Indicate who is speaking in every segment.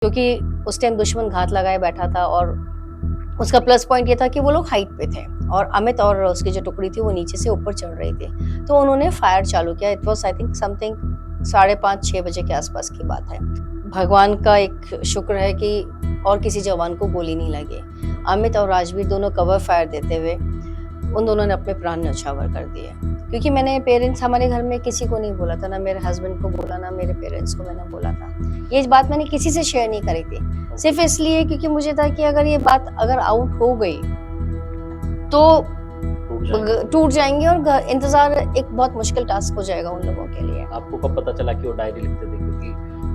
Speaker 1: क्योंकि उस टाइम दुश्मन घात लगाए बैठा था और उसका प्लस पॉइंट ये था कि वो लोग हाइट पे थे और अमित और उसकी जो टुकड़ी थी वो नीचे से ऊपर चढ़ रही थी। तो उन्होंने फायर चालू किया। It was I think something 5:30-6 बजे के आसपास की बात है। भगवान का एक शुक्र है कि और किसी जवान को गोली नहीं लगी। अमित और राजवीर दोनों कवर फायर देते हुए उन दोनों ने अपने प्राण न्यौछावर कर दिए। क्योंकि मैंने पेरेंट्स हमारे घर में किसी को नहीं बोला था, ना मेरे हस्बैंड को बोला, ना मेरे पेरेंट्स को मैंने बोला था। ये बात मैंने किसी से शेयर नहीं करी थी, सिर्फ इसलिए क्योंकि मुझे था कि अगर ये बात अगर आउट हो गई तो टूट जाएंगे और इंतजार एक बहुत मुश्किल टास्क हो जाएगा उन लोगों के लिए।
Speaker 2: आपको कब पता चला कि वो डायरी लिखते थे? क्योंकि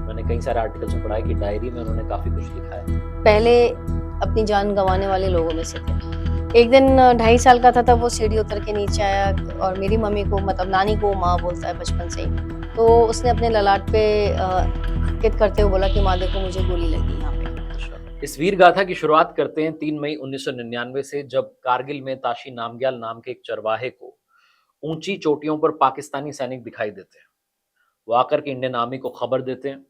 Speaker 2: मैंने कई सारे आर्टिकल्स में पढ़ा है कि डायरी में उन्होंने काफी कुछ लिखा है।
Speaker 1: पहले अपनी जान गंवाने वाले लोगों में से थे। एक दिन 2.5 साल का था तब वो सीढ़ी उतर के नीचे आया और मेरी मम्मी को, मतलब नानी को माँ बोलता है बचपन से ही, तो उसने अपने ललाट पे अंकित करते हुए बोला कि माँ देखो मुझे गोली लगी यहाँ पे।
Speaker 2: इस वीर गाथा की शुरुआत करते हैं 3 मई 1999 से, जब कारगिल में ताशी नामग्याल नाम के एक चरवाहे को ऊंची चोटियों पर पाकिस्तानी सैनिक दिखाई देते हैं। वो आकर के इंडियन आर्मी को खबर देते हैं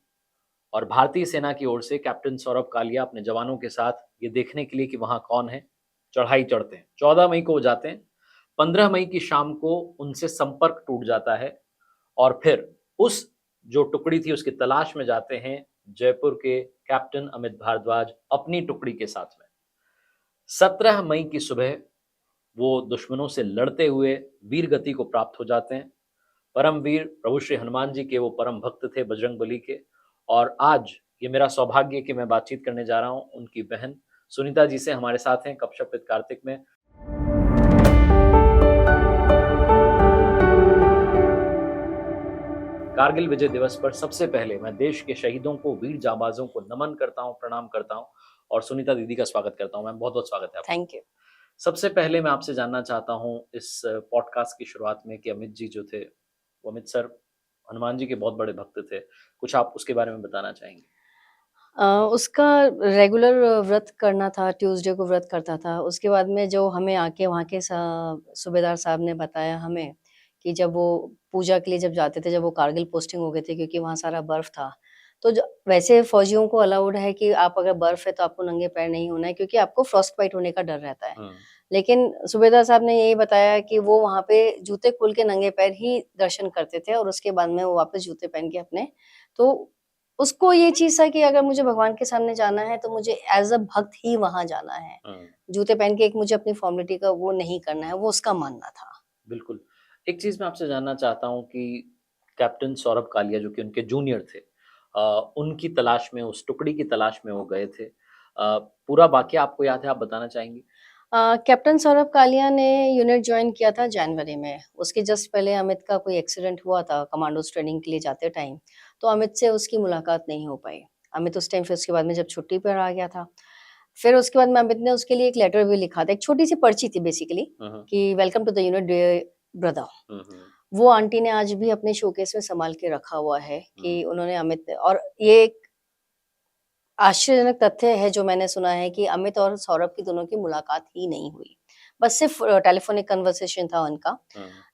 Speaker 2: और भारतीय सेना की ओर से कैप्टन सौरभ कालिया अपने जवानों के साथ ये देखने के लिए कि वहां कौन है, चढ़ाई चढ़ते हैं। 14 मई को वो जाते हैं। 15 मई की शाम को उनसे संपर्क टूट जाता है और फिर उस जो टुकड़ी थी उसकी तलाश में जाते हैं जयपुर के कैप्टन अमित भारद्वाज अपनी टुकड़ी के साथ में। 17 मई की सुबह वो दुश्मनों से लड़ते हुए वीर गति को प्राप्त हो जाते हैं। परमवीर प्रभु श्री हनुमान जी के वो परम भक्त थे, बजरंगबली के। और आज ये मेरा सौभाग्य है कि मैं बातचीत करने जा रहा हूं उनकी बहन सुनीता जी से। हमारे साथ हैं कपशप विद कार्तिक में। कारगिल विजय दिवस पर सबसे पहले मैं देश के शहीदों को, वीर जाबाजों को नमन करता हूं, प्रणाम करता हूं और सुनीता दीदी का स्वागत करता हूं। मैम बहुत बहुत स्वागत है आपका।
Speaker 1: Thank you.
Speaker 2: सबसे पहले मैं आपसे जानना चाहता हूं इस पॉडकास्ट की शुरुआत में कि अमित जी जो थे, वो अमित सर हनुमान जी के बहुत बड़े भक्त थे। कुछ आप उसके बारे में बताना चाहेंगे?
Speaker 1: उसका रेगुलर व्रत करना था, ट्यूसडे को व्रत करता था। उसके बाद में जो हमें आके वहाँ के सूबेदार साहब ने बताया हमें कि जब वो पूजा के लिए जब जाते थे, जब वो कारगिल पोस्टिंग हो गए थे क्योंकि वहाँ सारा बर्फ था। तो वैसे फौजियों को अलाउड है कि आप अगर बर्फ है तो आपको नंगे पैर नहीं होना है क्योंकि आपको फ्रॉस्ट बाइट होने का डर रहता है। लेकिन सूबेदार साहब ने यही बताया कि वो वहाँ पे जूते खोल के नंगे पैर ही दर्शन करते थे और उसके बाद में वो वापस जूते पहन के अपने, तो उसको ये चीज़ था कि अगर मुझे भगवान के सामने जाना है तो मुझे एज़ अ भक्त ही वहाँ जाना है। जूते पहन के एक मुझे अपनी फॉर्मेलिटी का वो नहीं करना है, वो उसका मानना था।
Speaker 2: बिल्कुल। एक चीज़ मैं आपसे जानना चाहता हूँ कि कैप्टन सौरभ कालिया जो कि उनके जूनियर थे, उनकी तलाश में, उस टुकड़ी की तलाश में वो गए थे। पूरा वाक़या आपको याद है, आप बताना चाहेंगी?
Speaker 1: कैप्टन सौरभ कालिया ने यूनिट जॉइन किया था जनवरी में। उसके जस्ट पहले अमित का कोई एक्सीडेंट हुआ था कमांडोज़ ट्रेनिंग के लिए जाते टाइम, तो अमित से उसकी मुलाकात नहीं हो पाई। अमित उस टाइम फिर उसके बाद में जब छुट्टी पर आ गया था, फिर उसके बाद में अमित ने उसके लिए एक लेटर भी लिखा था, एक छोटी-सी पर्ची थी बेसिकली कि welcome to the unit dear brother. वो आंटी ने आज भी अपने शोकेस में सँभाल के रखा हुआ है कि उन्होंने अमित और ये एक आश्चर्यजनक तथ्य है जो मैंने सुना है कि अमित और सौरभ की दोनों की मुलाकात ही नहीं हुई। बस सिर्फ़ टेलीफ़ोनिक कन्वर्सेशन था उनका।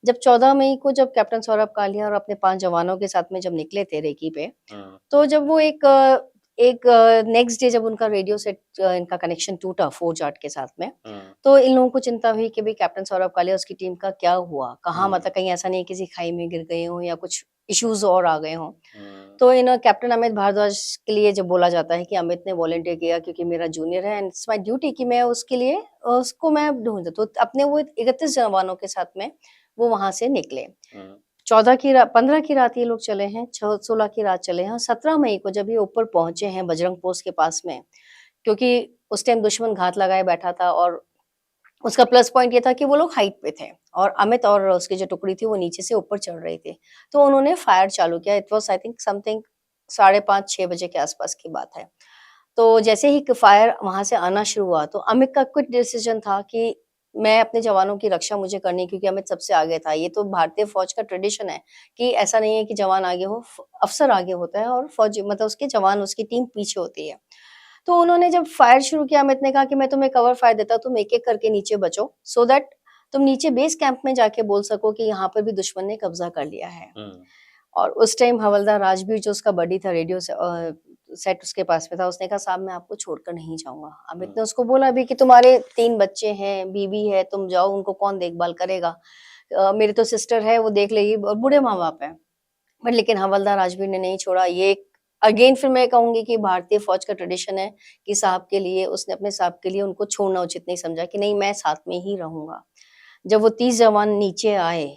Speaker 1: जब 14 मई को जब कैप्टन सौरभ कालिया और अपने 5 जवानों के साथ में जब निकले थे रेकी पे, तो जब वो एक नेक्स्ट डे जब उनका रेडियो सेट इनका कनेक्शन टूटा फ़ोर्ज आर्ट के साथ में, तो इन लोगों को चिंता हुई कि भई कैप्टन सौरभ कालिया उसकी टीम का क्या हुआ? कहाँ, मतलब कहीं ऐसा नहीं है किसी खाई में गिर गए हों या कुछ इश्यूज़ और आ गए हों। तो कैप्टन अमित भारद्वाज के लिए जब बोला जाता है कि अमित ने वॉलंटियर किया क्योंकि मेरा जूनियर है एंड इट्स माय ड्यूटी कि मैं उसके लिए उसको मैं ढूँढ दूँ। तो अपने वो 31 जवानों के साथ में वो वहाँ से निकले। 15 की रात ये लोग चले हैं, 16 की रात चले हैं और 17 मई को जब ये ऊपर पहुँचे हैं बजरंग पोस्ट के पास में, क्योंकि उस टाइम दुश्मन घात लगाए बैठा था और उसका प्लस पॉइंट ये था कि वो लोग हाइट पे थे और अमित और उसकी जो टुकड़ी थी वो नीचे से ऊपर चढ़ रही थी। तो उन्होंने फायर चालू किया। It was I think something 5:30-6 बजे के आसपास की बात है। तो जैसे ही फायर वहाँ से आना शुरू हुआ तो अमित का क्विक डिसीजन था कि मैं अपने जवानों की रक्षा मुझे करनी है क्योंकि अमित सबसे आगे था। ये तो भारतीय फ़ौज का ट्रेडिशन है कि ऐसा नहीं है कि जवान आगे हो, अफ़सर आगे होता है और फ़ौजी मतलब उसके जवान, उसकी टीम पीछे होती है। तो उन्होंने जब फायर शुरू किया, अमित ने कहा कि मैं तुम्हें कवर फायर देता हूँ, तुम एक-एक करके नीचे बचो सो दैट तुम नीचे बेस कैंप में जाके बोल सको कि यहाँ पर भी दुश्मन ने कब्ज़ा कर लिया है। और उस टाइम हवलदार राजबीर जो उसका बडी था, रेडियो सेट उसके पास में था, उसने कहा साहब मैं आपको छोड़कर नहीं जाऊंगा। अमित ने उसको बोला भी कि तुम्हारे 3 बच्चे हैं, बीवी है, तुम जाओ, उनको कौन देखभाल करेगा? मेरी तो सिस्टर है, वो देख लेगी, और बूढ़े माँ बाप है। बट लेकिन हवलदार राजबीर ने नहीं छोड़ा। ये अगेन फिर मैं कहूंगी कि भारतीय फौज का ट्रेडिशन है कि साहब के लिए, उसने अपने साहब के लिए उनको छोड़ना उचित नहीं समझा कि नहीं, मैं साथ में ही रहूंगा। जब वो 30 जवान नीचे आए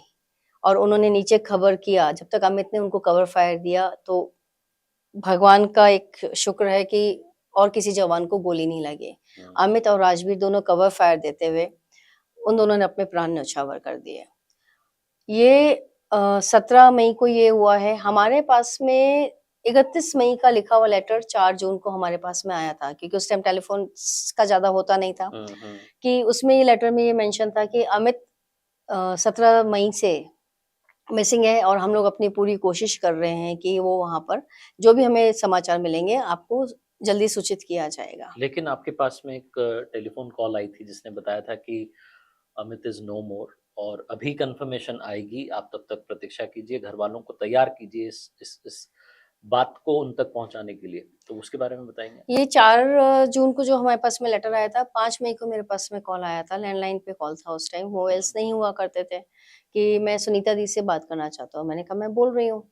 Speaker 1: और उन्होंने नीचे खबर किया, जब तक अमित ने उनको कवर फायर दिया, तो भगवान का एक शुक्र है कि और किसी जवान को गोली नहीं लगी। अमित और राजवीर दोनों कवर फायर देते हुए उन दोनों ने अपने प्राण न्यौछावर कर दिए। ये 17 मई को ये हुआ है। हमारे पास में 31 मई का लिखा हुआ लेटर 4 जून को हमारे पास में आया था, क्योंकि उस टाइम टेलीफोन का ज़्यादा होता नहीं था, कि उसमें ये लेटर में ये मेंशन था कि अमित 17 मई से मिसिंग है और हम लोग अपनी पूरी कोशिश कर रहे हैं कि वो वहाँ पर जो भी हमें समाचार मिलेंगे आपको जल्दी सूचित किया जाएगा।
Speaker 2: लेकिन आपके पास में एक टेलीफोन कॉल आई थी जिसने बताया था कि अमित इज नो मोर और अभी कंफर्मेशन आएगी, आप तब तक प्रतीक्षा कीजिए, घर वालों को तैयार कीजिए इस बात को उन तक पहुंचाने के लिए। तो उसके बारे में बताएंगे?
Speaker 1: ये 4 जून को जो हमारे पास में लेटर आया था, 5 मई को मेरे पास में कॉल आया था, लैंडलाइन पे कॉल था उस टाइम, मोबाइल्स नहीं हुआ करते थे, कि मैं सुनीता दी से बात करना चाहता हूँ। मैंने कहा मैं बोल रही हूँ।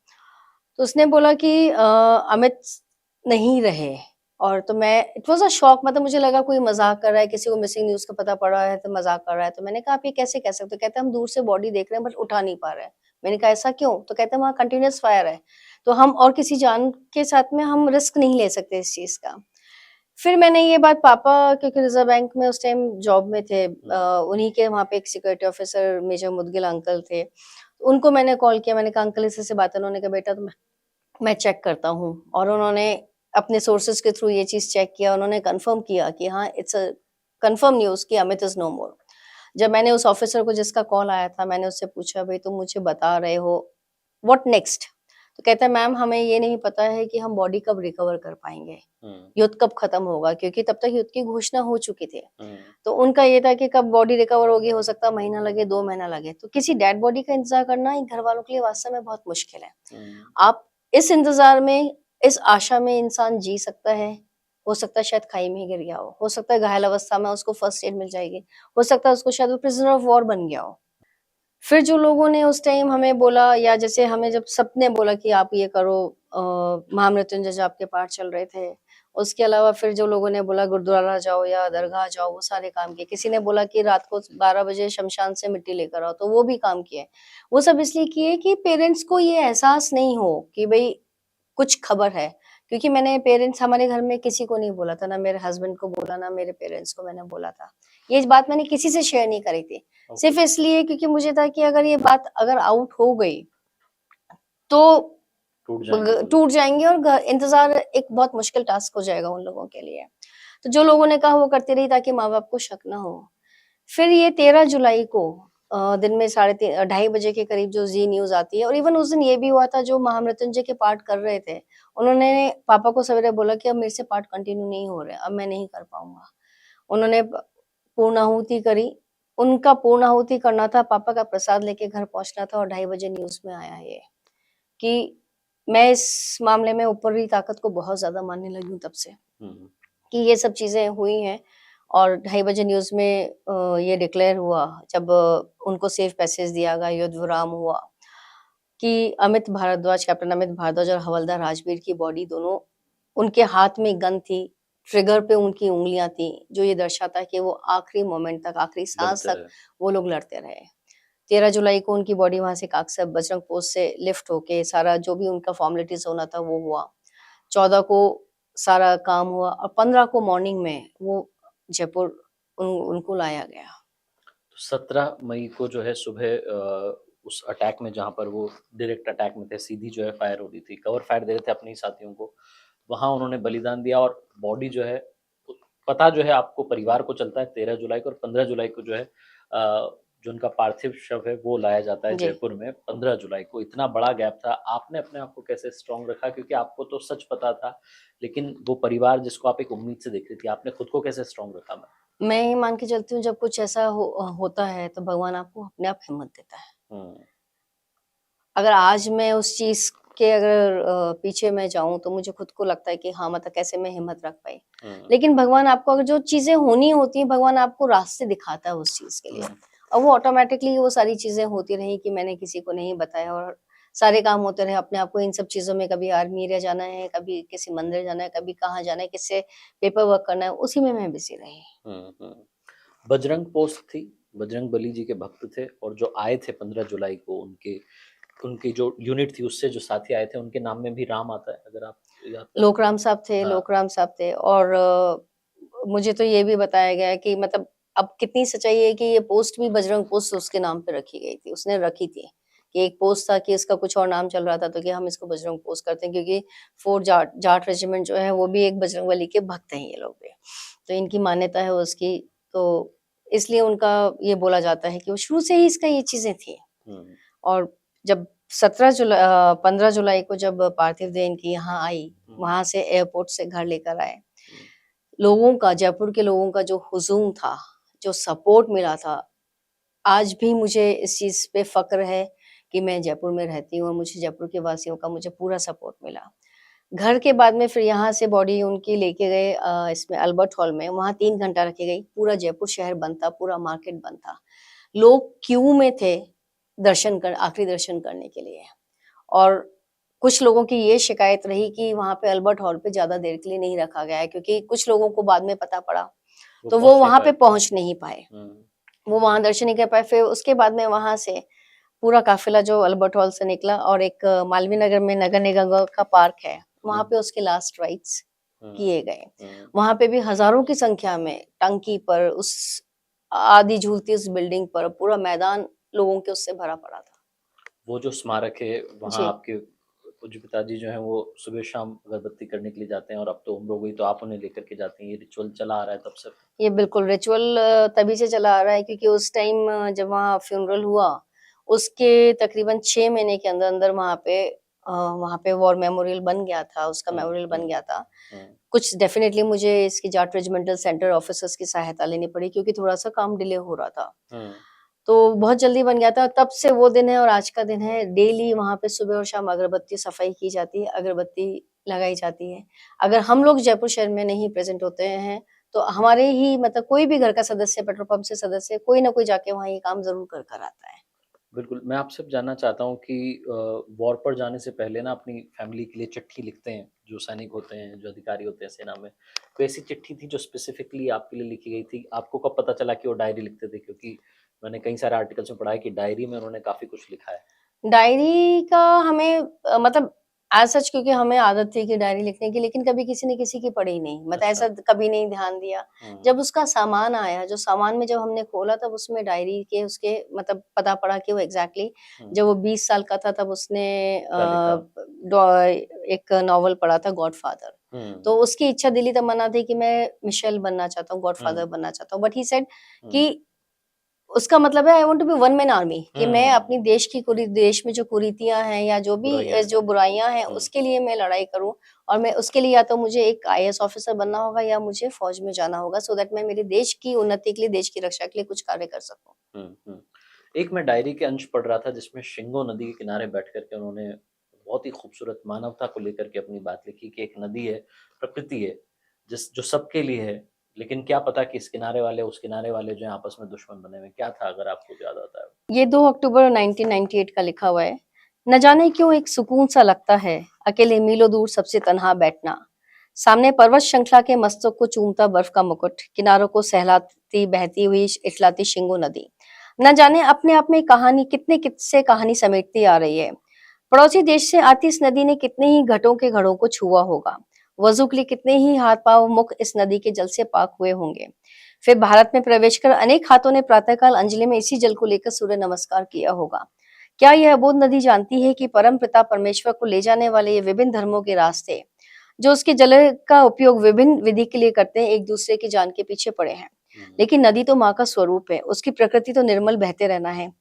Speaker 1: तो उसने बोला कि अमित नहीं रहे, और तो मैं इट वाज़ अ शॉक, मतलब मुझे लगा कोई मज़ाक कर रहा है, किसी को मिसिंग न्यूज़ का पता पड़ा है तो मज़ाक कर रहा है। तो मैंने कहा आप ये कैसे कह सकते हो? कहते हैं हम दूर से बॉडी देख रहे हैं बट उठा नहीं पा रहे हैं। मैंने कहा ऐसा क्यों? तो कहते हैं वहाँ कंटीन्यूअस फायर है, तो हम और किसी जान के साथ में हम रिस्क नहीं ले सकते इस चीज़ का। फिर मैंने ये बात पापा, क्योंकि रिज़र्व बैंक में उस टाइम जॉब में थे, उन्हीं के वहाँ पे एक security officer major Mudgil uncle थे। उनको मैंने कॉल किया, मैंने कहा अंकल ऐसे-ऐसे बात है। उन्होंने कहा बेटा तो मैं चेक करता हूँ, और उन्होंने अपने सोर्सेज़ के थ्रू ये चीज़ चेक किया। उन्होंने कन्फर्म किया कि हाँ, इट्स अ कन्फर्म न्यूज़ कि अमित इज़ नो मोर। जब मैंने उस ऑफिसर को जिसका कॉल आया था, मैंने उससे पूछा भई तुम मुझे बता रहे हो, व्हाट नेक्स्ट? तो कहता है मैम हमें ये नहीं पता है कि हम बॉडी कब रिकवर कर पाएँगे, युद्ध कब खत्म होगा, क्योंकि तब तक युद्ध की घोषणा हो चुकी थी। तो उनका ये था कि कब बॉडी रिकवर होगी, हो सकता है महीना लगे, 2 महीना लगे। तो किसी डेड बॉडी का इंतज़ार करना एक घरवालों के लिए वास्तव में बहुत मुश्किल है। आप इस इंतज़ार में, इस आशा में इंसान जी सकता है, हो सकता है शायद खाई में ही गिर गया हो सकता है घायल अवस्था में उसको फर्स्ट एड मिल जाएगी, हो सकता है उसको शायद वो प्रिज़नर ऑफ वॉर बन गया हो। फिर जो लोगों ने उस टाइम हमें बोला, या जैसे हमें जब सबने बोला कि आप ये करो, महामृत्युंजय जाप के पाठ चल रहे थे। उसके अलावा फिर जो लोगों ने बोला गुरुद्वारा जाओ या दरगाह जाओ, वो सारे काम किए। किसी ने बोला कि रात को 12 बजे शमशान से मिट्टी लेकर आओ, तो वो भी काम किए। वो सब इसलिए किए कि पेरेंट्स को ये एहसास नहीं हो कि भई कुछ खबर है। क्योंकि मैंने पेरेंट्स, हमारे घर में किसी को नहीं बोला था, ना मेरे हस्बैंड को बोला, ना मेरे पेरेंट्स को मैंने बोला था। ये बात मैंने किसी से शेयर नहीं करी थी। सिर्फ़ इसलिए क्योंकि मुझे था कि अगर ये बात अगर आउट हो गई, तो
Speaker 2: टूट जाएंगे वो लोग।
Speaker 1: टूट जाएँगे, और इंतज़ार एक बहुत मुश्किल टास्क हो जाएगा उन लोगों के लिए। तो जो लोगों ने कहा वो करती रही ताकि माँ-बाप को शक ना हो। फिर ये 13 जुलाई को दिन में साढ़े 2:30 बजे के करीब जो ज़ी न्यूज़ आती है, और इवन उस दिन ये भी हुआ था, जो महामृत्युंजय के पाठ कर रहे थे, उन्होंने पापा को सवेरे बोला कि अब मेरे से पाठ कंटिन्यू नहीं हो रहे, अब मैं नहीं कर पाऊँगा। उन्होंने पूर्णाहुति करी, उनका पूर्णाहुति करना था, पापा का प्रसाद लेके घर पहुँचना था, और 2:30 बजे न्यूज़ में आया ये, कि मैं इस मामले में ऊपरी ताकत को बहुत ज़्यादा मानने लगी हूँ तब से, कि ये सब चीज़ें हुई हैं। और 2:30 बजे न्यूज़ में ये डिक्लेयर हुआ, जब उनको सेफ पैसेज दिया गया, युद्ध विराम हुआ, कि अमित भारद्वाज, कैप्टन अमित भारद्वाज और हवलदार राजबीर की बॉडी दोनों, उनके हाथ में गन थी, ट्रिगर पे उनकी उँगलियाँ थी, जो ये दर्शाता है कि वो आखिरी मोमेंट तक, आखिरी साँस
Speaker 2: लड़ते
Speaker 1: तक
Speaker 2: रहे।
Speaker 1: वो लोग लड़ते रहे। 13 जुलाई को उनकी बॉडी वहाँ से काकसर बजरंग पोस्ट से लिफ्ट होके सारा जो भी उनका फॉर्मेलिटीज़ होना था वो हुआ। 14 को सारा काम हुआ, और 15 को मॉर्निंग में वो जयपुर उनको लाया गया।
Speaker 2: 17 मई को जो है सुबह उस अटैक में, जहाँ पर वो डायरेक्ट अटैक में थे, सीधी जो है फायर हो रही थी, कवर फायर दे रहे थे अपने ही साथियों को, वहाँ उन्होंने बलिदान दिया। और बॉडी जो है, पता जो है आपको परिवार को चलता है 13 जुलाई को, और 15 जुलाई को जो है जो उनका पार्थिव शव है वो लाया जाता है
Speaker 1: जी।
Speaker 2: जयपुर में 15 जुलाई को। इतना बड़ा गैप था, आपने अपने आप को कैसे स्ट्रॉन्ग रखा? क्योंकि आपको तो सच पता था, लेकिन वो परिवार जिसको आप एक उम्मीद से देख रही थी, आपने खुद को कैसे स्ट्रॉन्ग रखा?
Speaker 1: मैं ये मान के चलती हूँ, जब कुछ ऐसा होता है तो भगवान आपको अपने आप हिम्मत देता है।
Speaker 2: हुँ।
Speaker 1: अगर आज मैं उस चीज़ के अगर पीछे मैं जाऊँ तो मुझे खुद को लगता है कि हाँ, मतलब कैसे मैं हिम्मत रख पाई। लेकिन भगवान आपको अगर जो चीज़ें होनी होती हैं, भगवान आपको रास्ते दिखाता है उस चीज़ के लिए। और वो ऑटोमैटिकली वो सारी चीज़ें होती रहीं कि मैंने किसी को नहीं बताया और सारे काम होते रहे अपने आप को इन सब चीज़ों में कभी आर्मी एरिया जाना है, कभी किसी मंदिर जाना है, कभी कहाँ जाना है, किससे पेपर वर्क करना है, उसी में मैं बिज़ी रही।
Speaker 2: बजरंग पोस्ट थी, बजरंग बली जी के भक्त थे और जो आए थे 15 जुलाई को उनके उनकी जो यूनिट थी उससे जो साथी आए थे उनके नाम में भी राम आता है, अगर आप याद करें।
Speaker 1: लोकराम साहब थे,
Speaker 2: हाँ।
Speaker 1: लोकराम साहब थे और मुझे तो ये भी बताया गया है कि मतलब अब कितनी सच्चाई है कि ये पोस्ट भी बजरंग पोस्ट उसके नाम पे रखी गई थी, उसने रखी थी। कि एक पोस्ट था कि इसका कुछ और नाम चल रहा था तो कि हम इसको बजरंग पोस्ट करते हैं क्योंकि 4 जाट जाट रेजिमेंट जो है वो भी एक बजरंगबली के भक्त हैं ये लोग भी। तो इनकी मान्यता है उसकी, तो इसलिए उनका ये बोला जाता है कि वो शुरू से ही इसका ये चीज़ें थी।
Speaker 2: हुँ,
Speaker 1: और जब 15 जुलाई को जब पार्थिव देह इनकी यहाँ आई,
Speaker 2: हुँ,
Speaker 1: वहाँ से एयरपोर्ट से घर लेकर आए।
Speaker 2: हुँ,
Speaker 1: लोगों का, जयपुर के लोगों का जो हुजूम था, जो सपोर्ट मिला था, आज भी मुझे इस चीज़ पे फ़क्र है कि मैं जयपुर में रहती हूँ और मुझे जयपुर के वासियों का मुझे पूरा सपोर्ट मिला। घर के बाद में फिर यहाँ से बॉडी उनकी लेके गए इसमें अल्बर्ट हॉल में, वहाँ 3 घंटा रखी गई। पूरा जयपुर शहर बंद था, पूरा मार्केट बंद था। लोग क्यू में थे आखिरी दर्शन करने के लिए। और कुछ लोगों की ये शिकायत रही कि वहाँ पे अल्बर्ट हॉल पे ज़्यादा देर के लिए नहीं रखा गया है क्योंकि कुछ लोगों को बाद में पता पड़ा,
Speaker 2: वो
Speaker 1: तो वो
Speaker 2: पहुँच नहीं
Speaker 1: वहाँ
Speaker 2: पाए।
Speaker 1: पे पहुँच नहीं पाए।
Speaker 2: हुँ,
Speaker 1: वो वहाँ दर्शन नहीं कर पाए, फिर उसके बाद में वहाँ से पूरा काफ़िला जो अल्बर्ट हॉल से निकला और एक मालवीय नगर में नगर निगम का पार्क है, वहाँ
Speaker 2: हुँ,
Speaker 1: पे उसके लास्ट राइट्स
Speaker 2: हुँ,
Speaker 1: किए गए।
Speaker 2: हुँ।
Speaker 1: वहाँ पे भी हज़ारों की संख्या में टंकी पर उस आधी झूलती उस बिल्डिंग पर पूरा मैदान लोगों के उससे भरा पड़ा था।
Speaker 2: वो जो स्मारक है वहाँ
Speaker 1: जी।
Speaker 2: आपके पूज्य पिताजी जो हैं वो सुबह-शाम अगरबत्ती करने के लिए जाते हैं और अब तो उम्र हो गई तो आप उन्हें लेकर के जाती हैं, ये रिचुअल चला आ रहा है तब से?
Speaker 1: ये बिल्कुल रिचुअल तभी से चला आ रहा है क्योंकि उस टाइम जब वहाँ फ्यूनरल हुआ, उसके तकरीबन 6 महीने के अंदर-अंदर वहाँ पे वॉर मेमोरियल बन गया था, उसका
Speaker 2: हुँ,
Speaker 1: मेमोरियल बन
Speaker 2: हुँ,
Speaker 1: गया था।
Speaker 2: हुँ,
Speaker 1: कुछ डेफ़िनेटली मुझे इसकी जाट रेजिमेंटल सेंटर ऑफिसर्स की सहायता लेनी पड़ी क्योंकि थोड़ा-सा काम डिले हो रहा था।
Speaker 2: हुँ,
Speaker 1: तो बहुत जल्दी बन गया था, तब से वो दिन है और आज का दिन है, डेली वहाँ पे सुबह और शाम अगरबत्ती सफाई की जाती है, अगरबत्ती लगाई जाती है। अगर हम लोग जयपुर शहर में नहीं प्रेज़ेंट होते हैं, तो हमारे ही मतलब कोई भी घर का सदस्य, पेट्रोल पंप से सदस्य, कोई ना कोई जाके वहाँ ये काम ज़रूर कर कर आता है।
Speaker 2: बिल्कुल। मैं आपसे जानना चाहता हूँ कि वॉर पर जाने से पहले ना अपनी फैमिली के लिए चिट्ठी लिखते हैं, जो सैनिक होते हैं, जो अधिकारी होते हैं सेना में। कोई ऐसी चिट्ठी थी जो स्पेसिफिकली आपके लिए लिखी गई थी? आपको कब पता चला कि वो डायरी लिखते थे? क्योंकि मैंने कई सारे आर्टिकल्स में पढ़ा है कि डायरी में उन्होंने काफ़ी कुछ लिखा है।
Speaker 1: डायरी का हमें मतलब एज़ सच क्योंकि हमें आदत थी कि डायरी लिखने की, लेकिन कभी किसी ने किसी की पढ़ी ही नहीं। मतलब
Speaker 2: अच्छा।
Speaker 1: ऐसा कभी नहीं ध्यान दिया।
Speaker 2: हुँ,
Speaker 1: जब उसका सामान आया, जो सामान में जब हमने खोला तब उसमें डायरी के उसके मतलब पता पड़ा कि वो एग्ज़ैक्टली
Speaker 2: हुँ,
Speaker 1: जब वो 20 साल का था तब उसने
Speaker 2: क्या लिखा?
Speaker 1: डॉ एक नॉवल पढ़ा था गॉडफ़ादर।
Speaker 2: हुँ,
Speaker 1: तो उसकी इच्छा दिली तमन्ना थी कि मैं मिशेल बनना चाहता हूँ, गॉडफ़ादर
Speaker 2: हुँ,
Speaker 1: बनना चाहता हूँ। बट ही सेड
Speaker 2: हुँ,
Speaker 1: कि उसका मतलब है I want to be one man army कि मैं
Speaker 2: हुँ,
Speaker 1: अपनी देश में जो कुरीतियाँ हैं या जो भी
Speaker 2: बुराइयाँ हैं।
Speaker 1: जो बुराइयाँ हैं
Speaker 2: हुँ,
Speaker 1: उसके लिए मैं लड़ाई करूँ और मैं उसके लिए या तो मुझे एक आईएएस ऑफिसर बनना होगा या मुझे फौज में जाना होगा सो दैट मैं मेरे देश की उन्नति के लिए, देश की रक्षा के लिए कुछ कार्य कर सकूँ।
Speaker 2: हुँ, हुँ। एक मैं डायरी के अंश पढ़ रहा था जिसमें शिंगो नदी के किनारे बैठ कर के उन्होंने बहुत ही खूबसूरत मानवता को लेकर के अपनी बात लिखी कि एक नदी है, प्रकृति है, जो सबके लिए है, लेकिन क्या पता कि इस किनारे वाले, उस किनारे वाले जो हैं आपस में दुश्मन बने हुए हैं। क्या था अगर आपको याद आता है?
Speaker 1: ये 2 अक्टूबर 1998 का लिखा हुआ है। न जाने क्यों एक सुकून सा लगता है, अकेले मीलों दूर सबसे तन्हा बैठना। सामने पर्वत श्रृंखला के मस्तक को चूमता बर्फ का मुकुट, किनारों को सहलाती बहती हुई इठलाती शिंगो नदी। न जाने अपने आप में कहानी कितने किस्से कहानी समेटती आ रही है। पड़ोसी देश से आती इस नदी ने कितने ही घटों के घड़ों को छुआ होगा। वजू के लिए कितने ही हाथ पांव मुख इस नदी के जल से पाक हुए होंगे। फिर भारत में प्रवेश कर अनेक हाथों ने प्रातःकाल अंजलि में इसी जल को लेकर सूर्य नमस्कार किया होगा। क्या यह अबोध नदी जानती है कि परम पिता परमेश्वर को ले जाने वाले ये विभिन्न धर्मों के रास्ते, जो उसके जल का उपयोग विभिन्न विधि के लिए करते हैं, एक दूसरे की जान के पीछे पड़े हैं।
Speaker 2: हुँ,
Speaker 1: लेकिन नदी तो माँ का स्वरूप है, उसकी प्रकृति तो निर्मल बहते रहना है।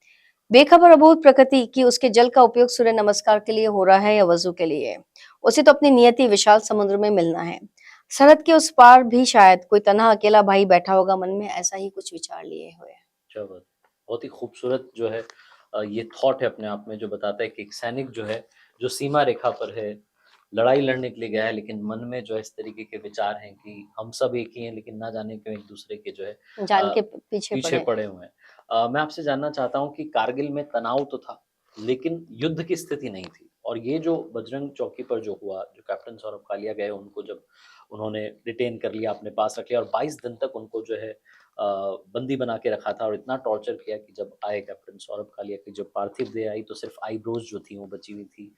Speaker 1: बेखबर अबोध प्रकृति कि उसके जल का उपयोग सूर्य नमस्कार के लिए हो रहा है या वजू के लिए। उसे तो अपनी नियति विशाल समुद्र में मिलना है। सरहद के उस पार भी शायद कोई तन्हा अकेला भाई बैठा होगा मन में ऐसा ही कुछ विचार लिए हुए।
Speaker 2: क्या बात है। बहुत ही खूबसूरत जो है ये थॉट है अपने आप में जो बताता है कि एक सैनिक जो है, जो सीमा रेखा पर है, लड़ाई लड़ने के लिए गया है, लेकिन मन में जो है इस तरीके के विचार हैं कि हम सब एक ही हैं, लेकिन ना जाने क्यों एक दूसरे के जो है
Speaker 1: जान
Speaker 2: अ,
Speaker 1: के पीछे
Speaker 2: पीछे
Speaker 1: पड़े।
Speaker 2: पड़े हुए हैं। मैं आपसे जानना चाहता हूँ कि कारगिल में तनाव तो था, लेकिन युद्ध की स्थिति नहीं थी और ये जो बजरंग चौकी पर जो हुआ, जो कैप्टन सौरभ कालिया गए, उनको जब उन्होंने डिटेन कर लिया, अपने पास रख लिया और 22 दिन तक उनको जो है बंदी बना के रखा था और इतना टॉर्चर किया कि जब आए कैप्टन सौरभ कालिया की जब पार्थिव देह आई तो सिर्फ आईब्रोज जो थी वो बची हुई थी,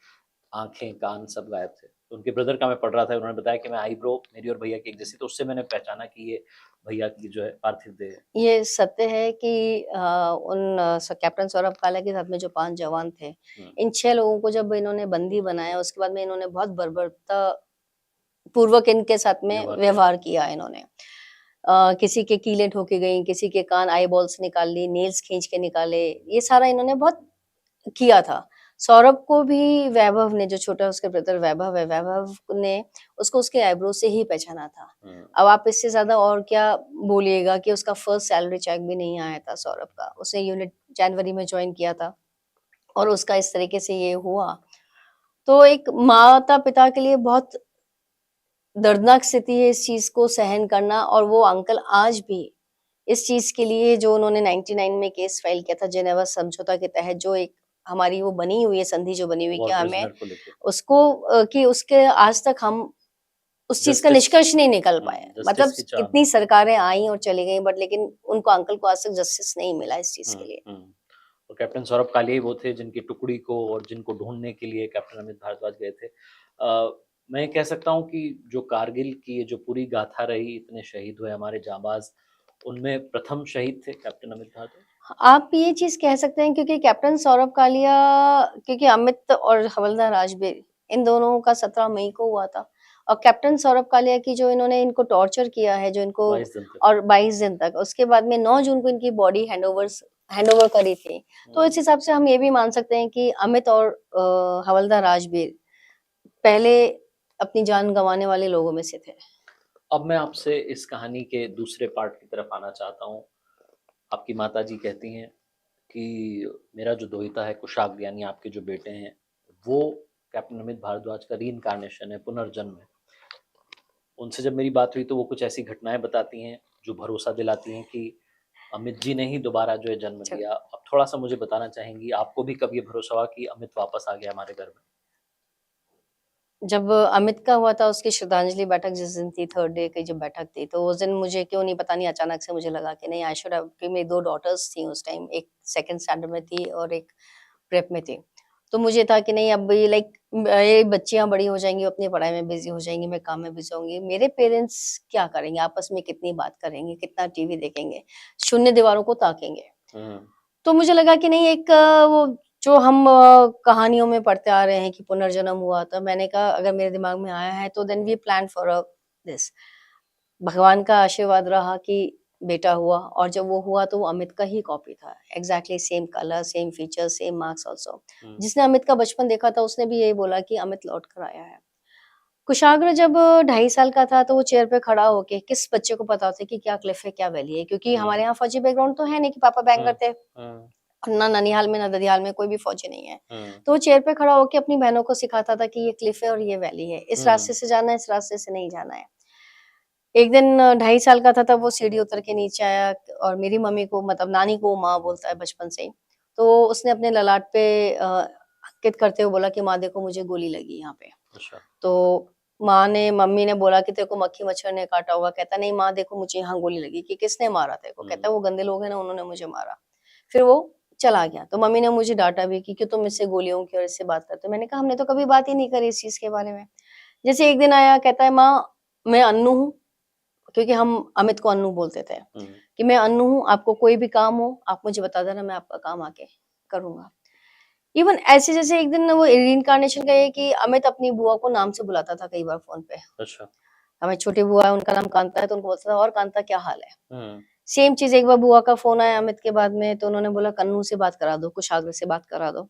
Speaker 2: आँखें, कान सब गायब थे। तो उनके ब्रदर का मैं पढ़ रहा था, उन्होंने बताया कि मैं आईब्रो मेरी और भैया की एक जैसी, तो उससे मैंने पहचाना कि ये भैया की जो है पार्थिव देह है।
Speaker 1: ये सत्य है कि कैप्टन सौरभ कालिया के साथ में जो 5 जवान थे,
Speaker 2: हुँ,
Speaker 1: इन 6 लोगों को जब इन्होंने बंदी बनाया, उसके बाद में इन्होंने बहुत बर्बरता पूर्वक इनके साथ में
Speaker 2: व्यवहार किया।
Speaker 1: व्यवहार किया इन्होंने। किसी के कीलें ठोकी गईं, किसी के कान आई बॉल्स निकाल ली, नेल्स खींच के निकाले, ये सारा इन्होंने बहुत किया था। सौरभ को भी वैभव ने जो छोटा उसका ब्रदर वैभव है, वैभव ने उसको उसके आईब्रो से ही पहचाना था।
Speaker 2: हुँ,
Speaker 1: अब आप इससे ज़्यादा और क्या बोलिएगा कि उसका फर्स्ट सैलरी चेक भी नहीं आया था सौरभ का। उसने यूनिट जनवरी में जॉइन किया था और उसका इस तरीके से ये हुआ। तो एक माता-पिता के लिए बहुत दर्दनाक स्थिति है इस चीज़ को सहन करना और वो अंकल आज भी इस चीज़ के लिए जो उन्होंने 99 में केस फाइल किया था जेनेवा समझौता के तहत जो एक हमारी वो बनी हुई है संधि जो बनी हुई कि
Speaker 2: वॉर
Speaker 1: हमें
Speaker 2: प्रिज़नर को लेके
Speaker 1: उसको कि उसके आज तक हम उस चीज़ का
Speaker 2: जस्टिस
Speaker 1: निष्कर्ष नहीं निकल पाए। मतलब
Speaker 2: जस्टिस की चाह में।
Speaker 1: कितनी सरकारें आई और चली गईं बट लेकिन उनको अंकल को आज तक जस्टिस नहीं मिला इस चीज़ के
Speaker 2: हुँ,
Speaker 1: लिए।
Speaker 2: हुँ। और कैप्टन सौरभ कालिया ही वो थे जिनकी टुकड़ी को और जिनको ढूँढने के लिए कैप्टन अमित भारद्वाज गए थे। मैं ये कह सकता हूँ कि जो कारगिल की ये जो पूरी गाथा रही, इतने शहीद हुए हमारे जाँबाज़, उनमें प्रथम शहीद थे कैप्टन अमित भारद्वाज।
Speaker 1: आप ये चीज़ कह सकते हैं क्योंकि कैप्टन सौरभ कालिया क्योंकि अमित और हवलदार राजबीर इन दोनों का 17 मई को हुआ था और कैप्टन सौरभ कालिया की जो इन्होंने इनको टॉर्चर किया है जो इनको
Speaker 2: 22 दिन तक।
Speaker 1: और 22 दिन तक उसके बाद में 9 जून को इनकी बॉडी हैंडओवर करी थी। तो
Speaker 2: हुँ।
Speaker 1: इस हिसाब से हम ये भी मान सकते हैं कि अमित और हवलदार राजबीर पहले अपनी जान गँवाने वाले लोगों में से थे।
Speaker 2: अब मैं आपसे इस कहानी के दूसरे पार्ट की तरफ आना चाहता हूँ। आपकी माताजी कहती हैं कि मेरा जो दोहिता है कुशाग्र यानी आपके जो बेटे हैं, वो कैप्टन अमित भारद्वाज का रीइन्कार्नेशन है, पुनर्जन्म है। उनसे जब मेरी बात हुई तो वो कुछ ऐसी घटनाएँ बताती हैं, जो भरोसा दिलाती हैं कि अमित जी ने ही दोबारा जो है जन्म
Speaker 1: अच्छा।
Speaker 2: लिया। आप थोड़ा-सा मुझे बताना चाहेंगी, आपको भी कब ये भरोसा हुआ कि अमित वापस आ गया हमारे घर में?
Speaker 1: जब अमित का हुआ था उसकी श्रद्धांजलि बैठक जिस दिन थी थर्ड डे की जब बैठक थी, तो उस दिन मुझे क्यों नहीं पता नहीं अचानक से मुझे लगा कि नहीं आई शुड हैव कि मेरी 2 डॉटर्स थी उस टाइम, एक सेकंड स्टैंडर्ड में थी और एक प्रेप में थी। तो मुझे था कि नहीं अब ये लाइक ये बच्चियाँ बड़ी हो जाएँगी, अपनी पढ़ाई में बिज़ी हो जाएँगी, मैं काम में बिज़ी होंगी। मेरे पेरेंट्स क्या करेंगे? आपस में कितनी बात करेंगे, कितना टीवी देखेंगे, शून्य दीवारों को ताकेंगे।
Speaker 2: हुँ,
Speaker 1: तो मुझे लगा कि नहीं एक वो जो हम कहानियों में पढ़ते आ रहे हैं कि पुनर्जन्म हुआ था, मैंने कहा अगर मेरे दिमाग में आया है तो then we plan for this. भगवान का आशीर्वाद रहा कि बेटा हुआ और जब वो हुआ तो वो अमित का ही कॉपी था। Exactly same colour, same features, same marks also.
Speaker 2: हुँ,
Speaker 1: जिसने अमित का बचपन देखा था उसने भी यही बोला कि अमित लौट कर आया है। कुशाग्र जब 2.5 साल का था तो वो चेयर पे खड़ा होके किस बच्चे को पता होता है कि क्या क्लिफ है, क्या वैली है? क्योंकि हमारे
Speaker 2: हुँ,
Speaker 1: यहाँ फौजी बैकग्राउंड तो है नहीं कि पापा
Speaker 2: हुँ,
Speaker 1: बैंकर थे।
Speaker 2: हुँ,
Speaker 1: ना ननिहाल में, ना ददियाल में कोई भी फौजी नहीं है।
Speaker 2: हुँ,
Speaker 1: तो वो चेयर पे खड़ा होके अपनी बहनों को सिखाता था कि ये क्लिफ है और ये वैली है। इस रास्ते
Speaker 2: हुँ,
Speaker 1: से जाना है, इस रास्ते से नहीं जाना है। एक दिन 2.5 साल का था तब वो सीढ़ी उतर के नीचे आया और मेरी मम्मी को मतलब नानी को माँ बोलता है बचपन से ही। तो उसने अपने ललाट पे अंकित करते हुए बोला कि माँ देखो मुझे गोली लगी यहाँ पे।
Speaker 2: अच्छा।
Speaker 1: तो मम्मी ने बोला कि तेरे को मक्खी मच्छर ने काटा होगा। कहता नहीं माँ देखो मुझे यहाँ गोली लगी कि किसने मारा तेरे को? कहता
Speaker 2: हुँ,
Speaker 1: है वो गंदे लोग हैं ना उन्होंने मुझे मारा। फिर वो चला गया। तो मम्मी ने मुझे डाँटा भी कि क्यों तुम इससे गोलियों की और इससे बात करते हो? मैंने कहा हमने तो कभी बात ही नहीं करी इस चीज़ के बारे में। जैसे एक दिन आया कहता है माँ मैं अन्नू हूँ, क्योंकि हम अमित को अन्नू बोलते थे,
Speaker 2: हुँ,
Speaker 1: कि मैं अन्नू हूँ, आपको कोई भी काम हो, आप मुझे बता देना मैं आपका काम आके करूँगा। इवन ऐसे जैसे एक दिन वो रीइन्कार्नेशन का ये कि अमित अपनी बुआ को नाम से बुलाता था कई बार फ़ोन पे।
Speaker 2: अच्छा।
Speaker 1: हमारी छोटी बुआ है उनका नाम कांता है तो उनको बोलता था और कांता क्या हाल है?
Speaker 2: हुँ,
Speaker 1: सेम चीज़ एक बार बुआ का फ़ोन आया अमित के बाद में तो उन्होंने बोला कन्नू से बात करा दो, कुशाग्र से बात करा दो।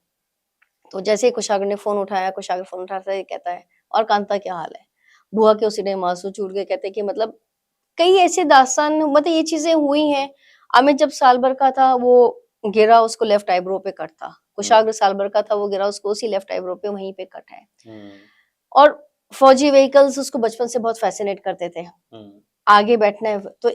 Speaker 1: तो जैसे ही कुशाग्र ने फ़ोन उठाया, कुशाग्र फ़ोन उठाता ही कहता है और कांता क्या हाल है? बुआ के उसी टाइम आँसू छूट गए कहते हैं कि मतलब कई ऐसे दास्तान मतलब ये चीज़ें हुई हैं। अमित जब साल भर का था वो गिरा, उसको लेफ्ट आईब्रो पे कट था।
Speaker 2: हम्म
Speaker 1: कुशाग्र साल भर का था, वो गिरा, उसको उसी लेफ्ट आईब्रो पे वहीं पे कट है।
Speaker 2: हम्म
Speaker 1: और फौजी व्हीकल्स उसको बचपन से बहुत फैसिनेट करते थे।
Speaker 2: हम्म
Speaker 1: आगे बैठना है तो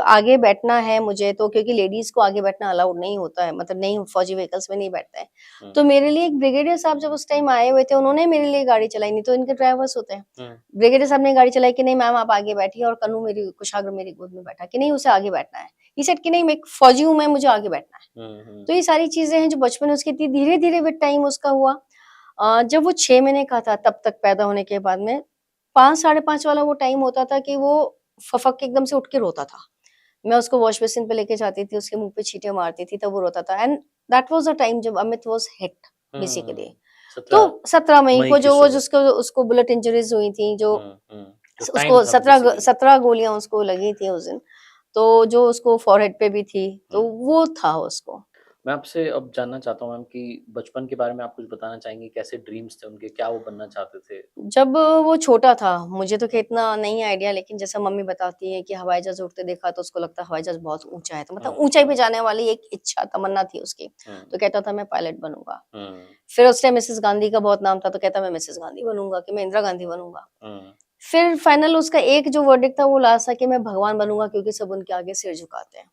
Speaker 1: आगे बैठना है मुझे, तो क्योंकि लेडीज को आगे बैठना अलाउड नहीं होता है, मतलब नहीं, फौजी व्हीकल्स में नहीं बैठते हैं। तो
Speaker 2: हम्म
Speaker 1: मेरे लिए एक ब्रिगेडियर साहब जब उस टाइम आए हुए थे, उन्होंने मेरे लिए गाड़ी चलाई, नहीं तो इनके ड्राइवर्स होते हैं।
Speaker 2: हम्म
Speaker 1: ब्रिगेडियर साहब ने गाड़ी चलाई कि नहीं मैम आप आगे बैठिए, और कन्नू मेरी कुशाग्र मेरी गोद में बैठा कि नहीं उसे आगे बैठना है। ये सेड कि नहीं मैं एक फौजी हूँ, मैं मुझे आगे बैठना है। तो ये सारी चीजें हैं जो बचपन में उसकी थी। धीरे धीरे विद टाइम उसका हुआ। जब वो 6 महीने का था तब तक पैदा होने के बाद में 5 साढ़े 5 वाला वो टाइम होता था कि वो फफक के एकदम से उठ के रोता था। मैं उसको वॉश बेसिन पे लेके जाती थी, उसके मुँह पे छींटे मारती थी, तब वो रोता था। And that was the time जब अमित वाज़ हिट बेसिकली। तो
Speaker 2: 17
Speaker 1: 17 मई
Speaker 2: मई
Speaker 1: को
Speaker 2: की
Speaker 1: जो वो
Speaker 2: सुबह।
Speaker 1: जिसको उसको बुलेट इंजरीज़ हुई थी, जो
Speaker 2: जो टाइम
Speaker 1: उसको
Speaker 2: था
Speaker 1: 17
Speaker 2: बेसिकली।
Speaker 1: 17 गोलियाँ उसको लगी थी उस दिन। तो जो उसको फॉरहेड पे भी थी, तो
Speaker 2: हम्म
Speaker 1: वो था उसको।
Speaker 2: मैं आपसे अब जानना चाहता हूँ मैम कि बचपन के बारे में आप कुछ बताना चाहेंगी? कैसे ड्रीम्स थे उनके? क्या वो बनना चाहते थे?
Speaker 1: जब वो छोटा था, मुझे तो इतना नहीं आइडिया, लेकिन जैसा मम्मी बताती हैं कि हवाई जहाज़ उड़ते देखा तो उसको लगता हवाई जहाज़ बहुत ऊँचा है, तो मतलब ऊँचाई पे
Speaker 2: हुँ,
Speaker 1: जाने वाली एक इच्छा, तमन्ना थी उसकी।
Speaker 2: हुँ,
Speaker 1: तो कहता था मैं पायलट बनूँगा।
Speaker 2: हुँ,
Speaker 1: फिर उस टाइम मिसेज़ गांधी का बहुत नाम था, तो कहता मैं मिसेज़ गांधी बनूँगा, कि मैं इंदिरा गांधी बनूँगा।
Speaker 2: हुँ,
Speaker 1: फिर फाइनल उसका एक जो वर्डिक्ट था वो लास्ट था कि मैं भगवान बनूँगा, क्योंकि सब उनके आगे सिर झुकाते हैं।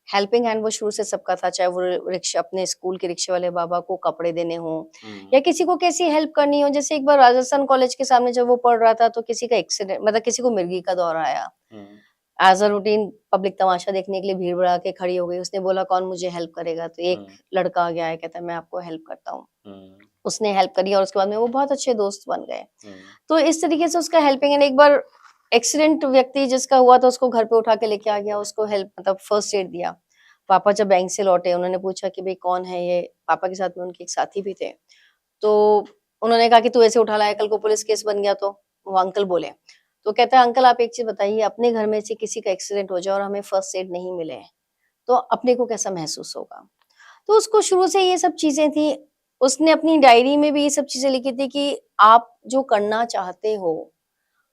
Speaker 1: हेल्पिंग हैंड वो शुरू से सबका था, चाहे वो रिक्शा, अपने स्कूल के रिक्शे वाले बाबा को कपड़े देने हों, या
Speaker 2: हुँ,
Speaker 1: किसी को कैसी हेल्प करनी हो। जैसे एक बार राजस्थान कॉलेज के सामने जब वो पढ़ रहा था, तो किसी का एक्सीडेंट, मतलब किसी को मिर्गी का दौरा आया।
Speaker 2: हुँ,
Speaker 1: एज़ अ रूटीन पब्लिक तमाशा देखने के लिए भीड़ बढ़ा के खड़ी हो गई। उसने बोला कौन मुझे हेल्प करेगा? तो एक
Speaker 2: हुँ,
Speaker 1: लड़का आ गया है, कहता है मैं आपको हेल्प करता हूँ।
Speaker 2: हुँ,
Speaker 1: उसने हेल्प करी और उसके बाद में वो बहुत अच्छे दोस्त बन गए।
Speaker 2: हुँ,
Speaker 1: तो इस तरीके से उसका हेल्पिंग एंड, एक बार एक्सीडेंट व्यक्ति जिसका हुआ था उसको घर पे उठा के लेके आ गया, उसको हेल्प, मतलब फर्स्ट एड दिया। पापा जब बैंक से लौटे, उन्होंने पूछा कि भई कौन है ये? पापा के साथ में उनके एक साथी भी थे। तो उन्होंने कहा कि तू ऐसे उठा लाया, कल को पुलिस केस बन गया तो? वो अंकल बोले। तो कहता है अंकल आप एक चीज़ बताइए, अपने घर में से किसी का एक्सीडेंट हो जाए और हमें फर्स्ट एड नहीं मिले, तो अपने को कैसा महसूस होगा? तो उसको शुरू से ये सब चीज़ें थी। उसने अपनी डायरी में भी ये सब चीज़ें लिखी थी कि आप जो करना चाहते हो,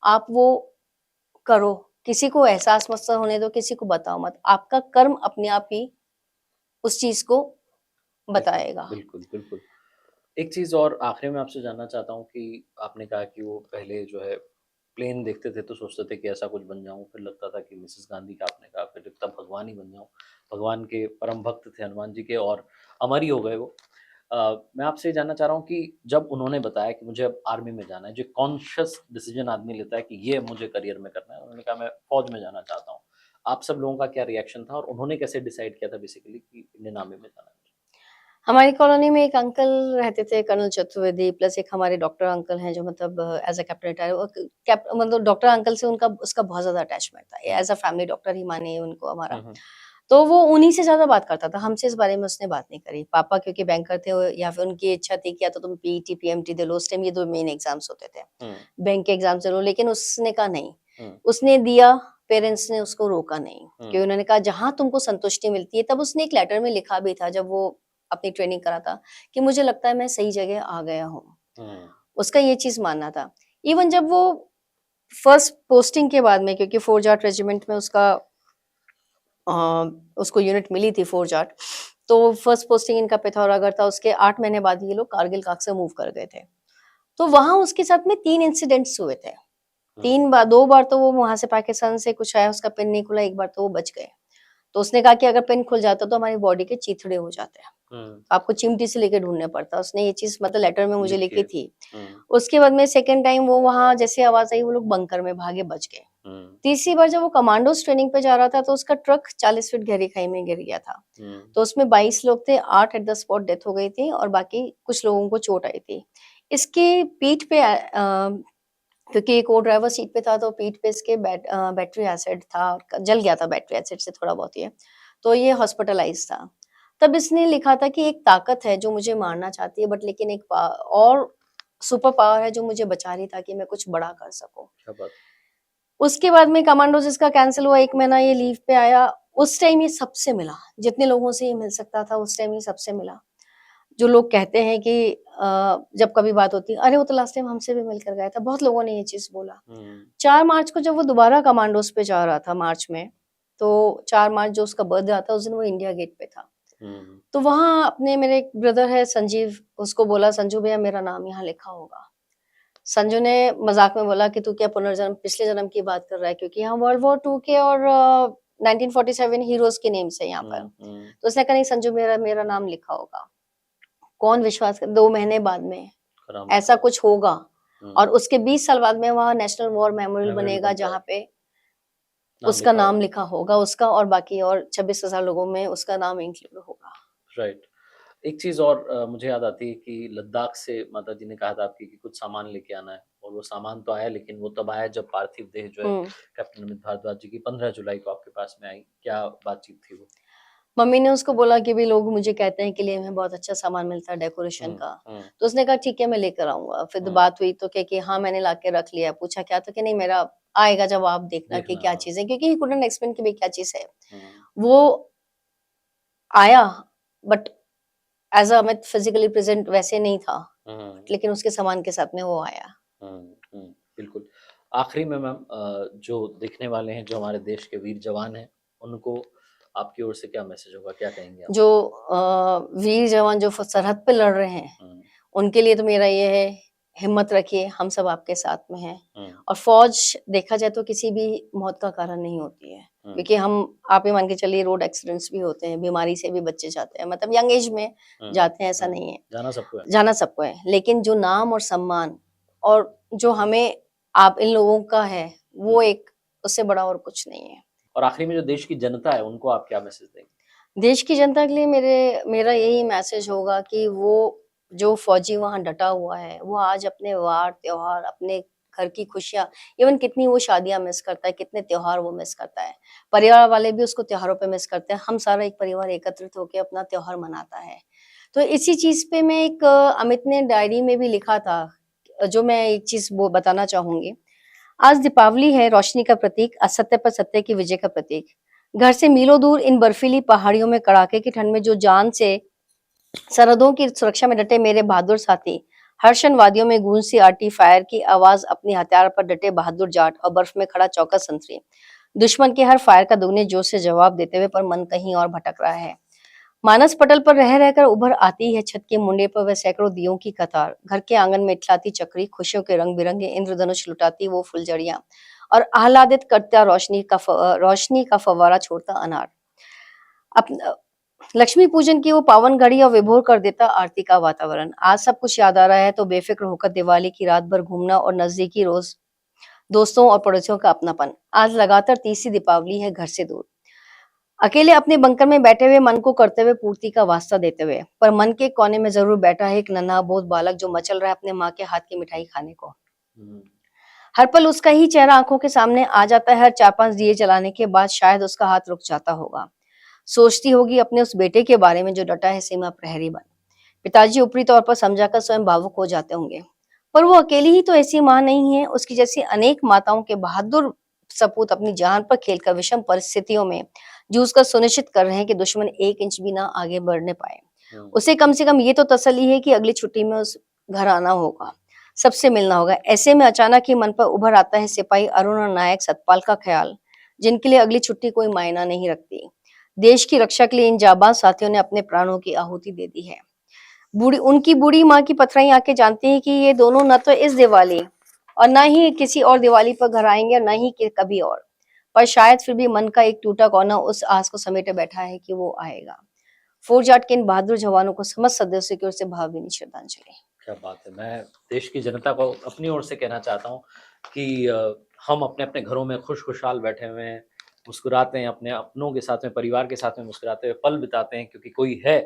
Speaker 1: आप वो करो। किसी को एहसास मत होने दो, किसी को बताओ मत। आपका कर्म अपने आप ही उस चीज़ को
Speaker 2: बिल्कुल,
Speaker 1: बताएगा।
Speaker 2: बिल्कुल, बिल्कुल। एक चीज़ और आखिरी में आपसे जानना चाहता हूँ कि आपने कहा कि वो पहले जो है प्लेन देखते थे तो सोचते थे कि ऐसा कुछ बन जाऊँ, फिर लगता था कि मिसेज़ गांधी का आपने कहा, फिर लगता भगवान ही बन जाऊँ। भगवान के परम भक्त थे हनुमान जी के और अमर ही हो गए वो। मैं आपसे ये जानना चाह रहा हूँ कि जब उन्होंने बताया कि मुझे अब आर्मी में जाना है, जो कॉन्शियस डिसीज़न आदमी लेता है कि ये मुझे करियर में करना है, उन्होंने कहा मैं फ़ौज में जाना चाहता हूँ। आप सब लोगों का क्या रिएक्शन था और उन्होंने कैसे डिसाइड किया था बेसिकली कि इंडियन आर्मी में जाना है?
Speaker 1: हमारी कॉलोनी में एक अंकल रहते थे, कर्नल चतुर्वेदी, प्लस एक हमारे डॉक्टर अंकल हैं जो मतलब एज़ अ कैप्टन रिटायर, और मतलब डॉक्टर अंकल से उनका उसका बहुत ज़्यादा अटैचमेंट था।
Speaker 2: हुँ,
Speaker 1: एज़ अ फैमिली डॉक्टर ही मानिए उनको हमारा।
Speaker 2: हुँ, हुँ,
Speaker 1: तो वो उन्हीं से ज़्यादा बात करता था, हमसे इस बारे में उसने बात नहीं करी। पापा क्योंकि बैंकर थे, या फिर उनकी इच्छा थी कि या तो तुम पीईटी, पीएमटी दे लो, उस टाइम ये 2 मेन एग्ज़ाम्स होते थे।
Speaker 2: हुँ,
Speaker 1: बैंक के एग्ज़ाम्स दे लो, लेकिन उसने कहा नहीं।
Speaker 2: हुँ,
Speaker 1: उसने दिया, पेरेंट्स ने उसको रोका नहीं, क्योंकि
Speaker 2: हुँ,
Speaker 1: उन्होंने कहा जहाँ तुमको संतुष्टि मिलती है, तब उसने एक लेटर में लिखा भी था जब वो अपनी ट्रेनिंग करा था, कि मुझे लगता है मैं सही जगह आ गया हूँ।
Speaker 2: हुँ,
Speaker 1: उसका ये चीज़ मानना था। इवन जब वो फर्स्ट पोस्टिंग के बाद में, क्योंकि 4 जाट रेजिमेंट में अ, उसको यूनिट मिली थी 4 जाट, तो फर्स्ट पोस्टिंग इनका पिथौरागढ़ था, उसके 8 महीने बाद ये लोग कारगिल काक से मूव कर गए थे। तो वहाँ उसके साथ में 3 इंसिडेंट्स हुए थे।
Speaker 2: हुँ,
Speaker 1: 3 बार, 2 बार तो वो वहाँ से पाकिस्तान से कुछ आया, उसका पिन नहीं खुला, 1 बार तो वो बच गए। तो उसने कहा कि अगर पिन खुल जाता तो हमारी बॉडी के चीथड़े हो जाते हैं।
Speaker 2: हुँ,
Speaker 1: आपको चिमटी से लेके ढूँढना पड़ता। उसने ये चीज़ मतलब लेटर में मुझे लिखी
Speaker 2: लिखिए।
Speaker 1: थी।
Speaker 2: हुँ,
Speaker 1: उसके बाद में सेकंड टाइम वो वहाँ जैसे आवाज़ आई, वो लोग बंकर में भागे, बच गए।
Speaker 2: हुँ,
Speaker 1: तीसरी बार जब वो कमांडोज़ ट्रेनिंग पे जा रहा था, तो उसका ट्रक 40 फीट गहरी खाई में गिर गया था।
Speaker 2: हुँ,
Speaker 1: तो उसमें 22 लोग थे, 8 एट द स्पॉट डेथ हो गई थी और बाकी कुछ लोगों को चोट आई थी। इसके पीठ पे क्योंकि एक और ड्राइवर सीट पे था, तो पीठ पे इसके बैटरी एसिड था, जल गया था बैटरी एसिड से थोड़ा बहुत ये, तो ये हॉस्पिटलाइज़ था। तब इसने लिखा था कि एक ताकत है जो मुझे मारना चाहती है, बट लेकिन एक और सुपर पावर है जो मुझे बचा रही ताकि मैं कुछ बड़ा कर सकूँ।
Speaker 2: क्या बात है।
Speaker 1: उसके बाद में कमांडोज़ इसका कैंसल हुआ, 1 महीना ये लीव पे आया, उस टाइम ये सबसे मिला, जितने लोगों से ये मिल सकता था उस टाइम ये सबसे मिला। जो लोग कहते हैं कि जब कभी बात होती है, "अरे! वो तो लास्ट टाइम हमसे भी मिलकर गया था।" बहुत लोगों ने ये चीज़ बोला।
Speaker 2: हुँ,
Speaker 1: 4 मार्च को जब वो दोबारा कमांडोज़ पे जा रहा था मार्च में, तो 4 मार्च जो उसका बर्थडे आता है, उस दिन वो इंडिया गेट पे था।
Speaker 2: हम्म,
Speaker 1: तो वहाँ अपने मेरे एक ब्रदर है संजीव, उसको बोला संजू भैया मेरा नाम यहाँ लिखा होगा। संजू ने मज़ाक में बोला कि तू क्या पुनर्जन्म पिछले जन्म की बात कर रहा है, क्योंकि यहाँ वर्ल्ड वॉर 2 के और 1947 हीरोज़ के नेम्स है यहाँ पर।
Speaker 2: हम्म,
Speaker 1: तो उसने कहा नहीं संजू मेरा मेरा नाम लिखा होगा। कौन विश्वास कर 2 महीने बाद में
Speaker 2: करामत
Speaker 1: ऐसा
Speaker 2: है।
Speaker 1: कुछ होगा और
Speaker 2: हम्म,
Speaker 1: उसके 20 साल बाद में वहाँ नेशनल वॉर मेमोरियल
Speaker 2: मेमोरियल
Speaker 1: बनेगा
Speaker 2: बनता है,
Speaker 1: जहाँ पे
Speaker 2: नाम
Speaker 1: उसका
Speaker 2: लिखा
Speaker 1: नाम
Speaker 2: होगा।
Speaker 1: लिखा होगा, उसका और बाकी और 26,000 लोगों में उसका नाम इंक्लूड होगा।
Speaker 2: राइट। एक चीज़ और मुझे याद आती है कि लद्दाख से माताजी ने कहा था आपकी कि कुछ सामान लेके आना है, और वो सामान तो आया, लेकिन वो तब आया जब पार्थिव देह जो है
Speaker 1: हुँ।
Speaker 2: कैप्टन अमित भारद्वाज जी की 15 जुलाई को आपके पास में आई। क्या बातचीत थी वो?
Speaker 1: मम्मी ने उसको बोला कि भई लोग मुझे कहते हैं कि लिए में बहुत अच्छा सामान मिलता है डेकोरेशन
Speaker 2: हुँ,
Speaker 1: का।
Speaker 2: हुँ,
Speaker 1: तो उसने कहा ठीक है मैं लेकर आऊँगा। फिर
Speaker 2: हुँ,
Speaker 1: बात हुई तो कहे कि हाँ, मैंने लाके रख लिया है। पूछा क्या? तो कि नहीं मेरा आएगा जब आप देखना कि
Speaker 2: देखना
Speaker 1: क्या
Speaker 2: हाँ।
Speaker 1: चीज़ है, क्योंकि ही कुडन्ट एक्सप्लेन कि भई क्या चीज़ है।
Speaker 2: हुँ,
Speaker 1: वो आया but as a Amit physically present वैसे नहीं था,
Speaker 2: हुँ,
Speaker 1: लेकिन उसके सामान के साथ में वो आया।
Speaker 2: हुँ, हुँ, बिल्कुल। आखिरी में मैम जो देखने वाले हैं, जो हमारे देश के वीर जवान हैं, उनको आपकी ओर से क्या मैसेज होगा? क्या कहेंगे आप?
Speaker 1: जो वीर जवान जो फ सरहद पे लड़ रहे हैं,
Speaker 2: हुँ,
Speaker 1: उनके लिए तो मेरा ये है, हिम्मत रखिए, हम सब आपके साथ में हैं।
Speaker 2: हुँ,
Speaker 1: और फ़ौज देखा जाए तो किसी भी मौत का कारण नहीं होती है,
Speaker 2: हुँ,
Speaker 1: क्योंकि हम आप ये मान के चलिए रोड एक्सीडेंट्स भी होते हैं, बीमारी से भी बच्चे जाते हैं, मतलब यंग एज में
Speaker 2: हुँ,
Speaker 1: जाते हैं, ऐसा
Speaker 2: हुँ।
Speaker 1: नहीं है,
Speaker 2: जाना सबको है।
Speaker 1: जाना सबको है। लेकिन जो नाम और सम्मान और जो हमें आप इन लोगों का है,
Speaker 2: हुँ,
Speaker 1: वो एक उससे बड़ा और कुछ नहीं है।
Speaker 2: और आखिरी में जो देश की जनता है, उनको आप क्या मैसेज देंगे?
Speaker 1: देश की जनता के लिए मेरा यही मैसेज होगा कि वो जो फ़ौजी वहाँ डटा हुआ है, वो आज अपने वार, त्योहार, अपने घर की खुशियाँ इवन कितनी वो शादियाँ मिस करता है, कितने त्योहार वो मिस करता है। परिवार वाले भी उसको त्योहारों पे मिस करते हैं। हम सारा एक परिवार एकत्रित होके अपना त्योहार मनाता है। तो इसी चीज़ पे मैं एक अमित ने डायरी में भी लिखा था, जो मैं एक चीज़ वो बताना चाहूँगी। आज दीपावली है, रोशनी का प्रतीक, असत्य पर सत्य की विजय का प्रतीक। घर से मीलों दूर इन बर्फीली पहाड़ियों में कड़ाके की ठंड में जो जान से सरहदों की सुरक्षा में डटे मेरे बहादुर साथी, हर्षण वादियों में गूंजती आरटी फायर की आवाज अपनी हथियार पर डटे बहादुर जाट और बर्फ में खड़ा चौकस संतरी। दुश्मन के हर फायर का दुगने जोश से जवाब देते हुए पर मन कहीं और भटक रहा है। मानस पटल पर रह रहकर उभर आती है छत के मुंडे पर वह सैकड़ों दियों की कतार। घर के आंगन में इठलाती चक्री, खुशियों के रंग बिरंगे इंद्रधनुष लुटाती वो फुलझड़ियां और आह्लादित करता रोशनी का फव्वारा छोड़ता अनार। अपना लक्ष्मी पूजन की वो पावन घड़ी और विभोर कर देता आरती का वातावरण। आज सब कुछ याद आ रहा है तो बेफिक्र होकर दिवाली की रात भर घूमना और नजदीकी रोज दोस्तों और पड़ोसियों का अपनापन। आज लगातार तीसरी दीपावली है घर से दूर, अकेले अपने बंकर में बैठे हुए मन को करते हुए पूर्ति का वास्ता देते हुए, पर मन के कोने में जरूर बैठा है एक नन्हा बोध बालक जो मचल रहा है अपने माँ के हाथ की मिठाई खाने को।
Speaker 2: हुँ,
Speaker 1: हर पल उसका ही चेहरा आंखों के सामने आ जाता है। हर 4-5 दिए जलाने के बाद शायद उसका हाथ रुक जाता होगा। सोचती होगी अपने उस बेटे के बारे में जो डटा है सीमा प्रहरी बन। पिताजी ऊपरी तौर पर समझाकर स्वयं भावुक हो जाते होंगे, पर वो अकेली ही तो ऐसी माँ नहीं है। उसकी जैसी अनेक माताओं के बहादुर सपूत अपनी जान पर खेलकर विषम परिस्थितियों में जूझकर सुनिश्चित कर रहे हैं कि दुश्मन 1 इंच भी ना आगे बढ़ने पाए।
Speaker 2: हुँ,
Speaker 1: उसे कम से कम ये तो तसल्ली है कि अगली छुट्टी में उस घर आना होगा, सबसे मिलना होगा। ऐसे में अचानक ही मन पर उभर आता है सिपाही अरुण और नायक सतपाल का ख्याल, जिनके लिए अगली छुट्टी कोई मायना नहीं रखती। देश की रक्षा के लिए इन जाबाज साथियों ने अपने प्राणों की आहुति दे दी है। बूढ़ी उनकी बूढ़ी माँ की पथराई आंखें जानती हैं कि ये दोनों न तो इस दिवाली और न ही किसी और दिवाली पर घर आएंगे और न ही कभी और, पर शायद फिर भी मन का एक टूटा कोना उस आस को समेटे बैठा है कि वो आएगा। फौज जाट के इन बहादुर जवानों को समस्त सदस्यों की ओर से भावभीनी श्रद्धांजलि।
Speaker 2: क्या बात है! मैं देश की जनता को अपनी ओर से कहना चाहता हूँ कि हम अपने-अपने घरों में खुश-खुशहाल बैठे हुए हैं, मुस्कुराते हैं, अपने अपनों के साथ में, परिवार के साथ में मुस्कुराते हुए पल बिताते हैं, क्योंकि कोई है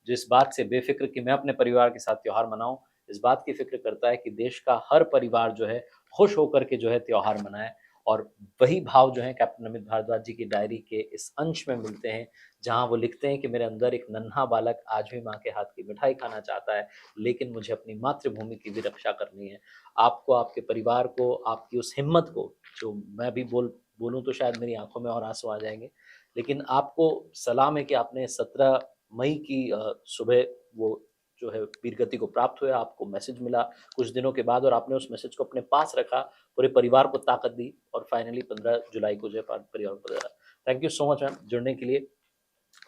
Speaker 2: जो इस बात से बेफ़िक्र कि मैं अपने परिवार के साथ त्योहार मनाऊँ, इस बात की फ़िक्र करता है कि देश का हर परिवार जो है, खुश होकर के जो है त्योहार मनाए। और वही भाव जो है कैप्टन अमित भारद्वाज जी की डायरी के इस अंश में मिलते हैं, जहाँ वो लिखते हैं कि मेरे अंदर एक नन्हा बालक आज भी माँ के हाथ की मिठाई खाना चाहता है, लेकिन मुझे अपनी मातृभूमि की भी रक्षा करनी है। आपको, आपके परिवार को, आपकी उस हिम्मत को, जो मैं भी बोलूँ तो शायद मेरी आँखों में और आँसू आ जाएँगे। लेकिन आपको सलाम है कि आपने 17 मई की सुबह वो जो है वीरगति को प्राप्त हुए, आपको मैसेज मिला कुछ दिनों के बाद और आपने उस मैसेज को अपने पास रखा, पूरे परिवार को ताकत दी और फाइनली 15 जुलाई को जो है परिवार को दे रहा। Thank you so much ma'am जुड़ने के लिए।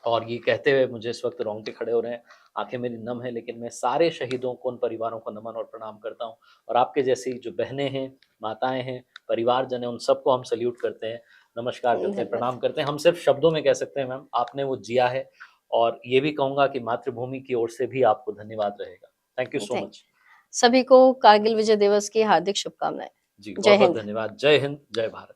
Speaker 2: और ये कहते हुए मुझे इस वक्त रोंगटे खड़े हो रहे हैं, आंखें मेरी नम है, लेकिन मैं सारे शहीदों को, उन परिवारों को नमन और प्रणाम करता हूँ। और आपके जैसी जो बहनें हैं, माताएं हैं, परिवारजन हैं, उन सबको हम सल्यूट करते हैं, नमस्कार करते हैं,
Speaker 1: धन्यवाद।
Speaker 2: प्रणाम करते हैं। हम सिर्फ शब्दों में कह सकते हैं मैम, आपने वो जिया है। और ये भी कहूंगा कि मातृभूमि की ओर से भी आपको धन्यवाद रहेगा। Thank you so
Speaker 1: thank
Speaker 2: much.
Speaker 1: सभी को कारगिल विजय दिवस की हार्दिक शुभकामनाएं।
Speaker 2: जी,
Speaker 1: जय
Speaker 2: बहुत बहुत
Speaker 1: हिंद।
Speaker 2: धन्यवाद। जय हिंद, जय भारत।